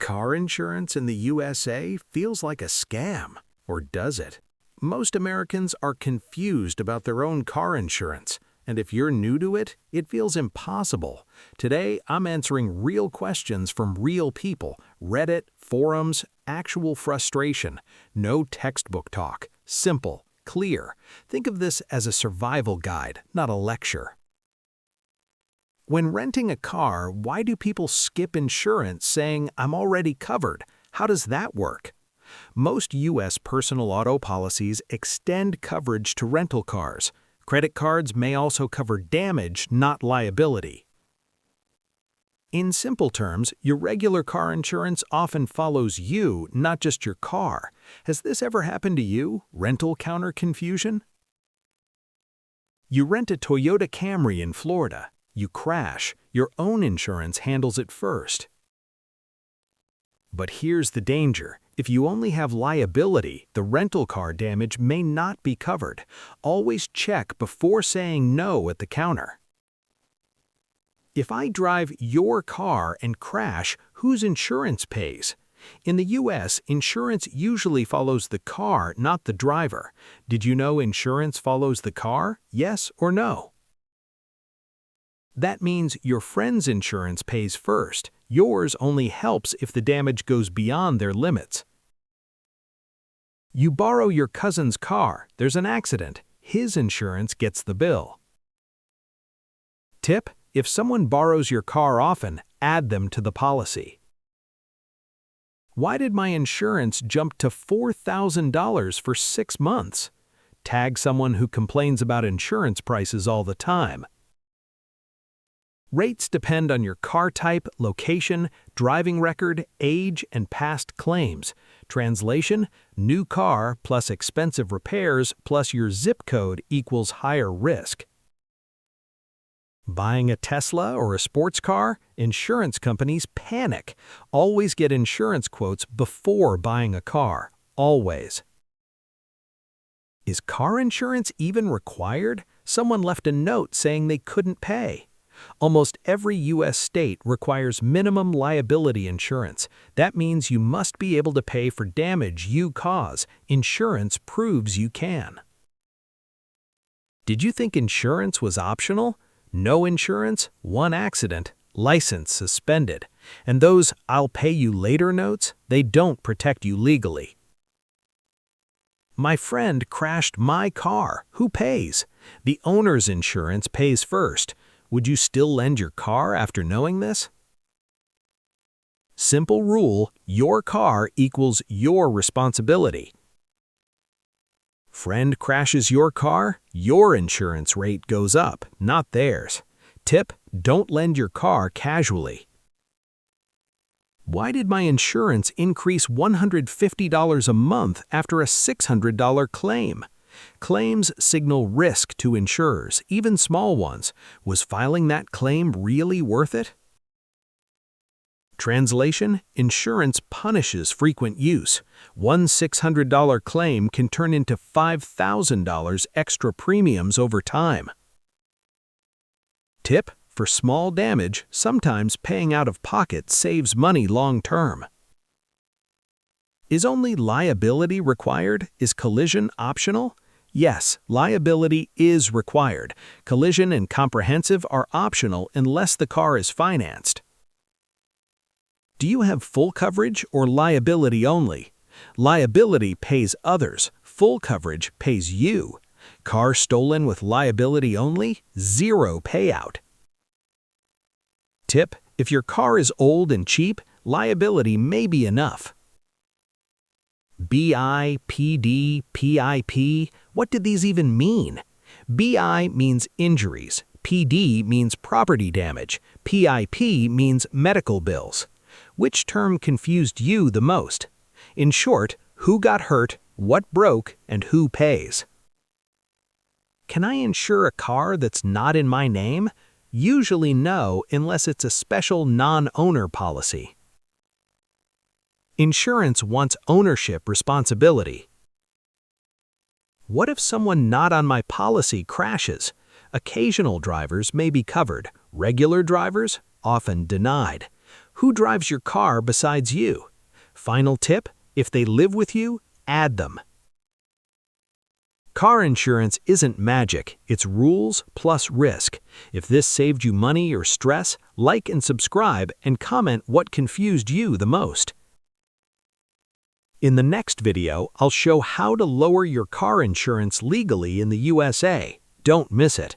Car insurance in the USA feels like a scam, or does it? Most Americans are confused about their own car insurance, and if you're new to it, it feels impossible. Today, I'm answering real questions from real people, Reddit, forums, actual frustration. No textbook talk. Simple, clear. Think of this as a survival guide, not a lecture. When renting a car, why do people skip insurance saying, "I'm already covered"? How does that work? Most U.S. personal auto policies extend coverage to rental cars. Credit cards may also cover damage, not liability. In simple terms, your regular car insurance often follows you, not just your car. Has this ever happened to you? Rental counter confusion? You rent a Toyota Camry in Florida. You crash. Your own insurance handles it first. But here's the danger. If you only have liability, the rental car damage may not be covered. Always check before saying no at the counter. If I drive your car and crash, whose insurance pays? In the U.S., insurance usually follows the car, not the driver. Did you know insurance follows the car? Yes or no? That means your friend's insurance pays first. Yours only helps if the damage goes beyond their limits. You borrow your cousin's car, there's an accident. His insurance gets the bill. Tip: if someone borrows your car often, add them to the policy. Why did my insurance jump to $4,000 for 6 months? Tag someone who complains about insurance prices all the time. Rates depend on your car type, location, driving record, age, and past claims. Translation: new car plus expensive repairs plus your zip code equals higher risk. Buying a Tesla or a sports car? Insurance companies panic. Always get insurance quotes before buying a car. Always. Is car insurance even required? Someone left a note saying they couldn't pay. Almost every U.S. state requires minimum liability insurance. That means you must be able to pay for damage you cause. Insurance proves you can. Did you think insurance was optional? No insurance, one accident, license suspended. And those "I'll pay you later" notes, they don't protect you legally. My friend crashed my car. Who pays? The owner's insurance pays first. Would you still lend your car after knowing this? Simple rule: your car equals your responsibility. Friend crashes your car, your insurance rate goes up, not theirs. Tip: don't lend your car casually. Why did my insurance increase $150 a month after a $600 claim? Claims signal risk to insurers, even small ones. Was filing that claim really worth it? Translation: insurance punishes frequent use. One $600 claim can turn into $5,000 extra premiums over time. Tip: for small damage, sometimes paying out of pocket saves money long term. Is only liability required? Is collision optional? Yes, liability is required. Collision and comprehensive are optional unless the car is financed. Do you have full coverage or liability only? Liability pays others. Full coverage pays you. Car stolen with liability only? Zero payout. Tip: if your car is old and cheap, liability may be enough. BI, PD, PIP, what do these even mean? BI means injuries, PD means property damage, PIP means medical bills. Which term confused you the most? In short, who got hurt, what broke, and who pays? Can I insure a car that's not in my name? Usually no, unless it's a special non-owner policy. Insurance wants ownership responsibility. What if someone not on my policy crashes? Occasional drivers may be covered. Regular drivers? Often denied. Who drives your car besides you? Final tip, if they live with you, add them. Car insurance isn't magic, it's rules plus risk. If this saved you money or stress, like and subscribe and comment what confused you the most. In the next video, I'll show how to lower your car insurance legally in the USA. Don't miss it.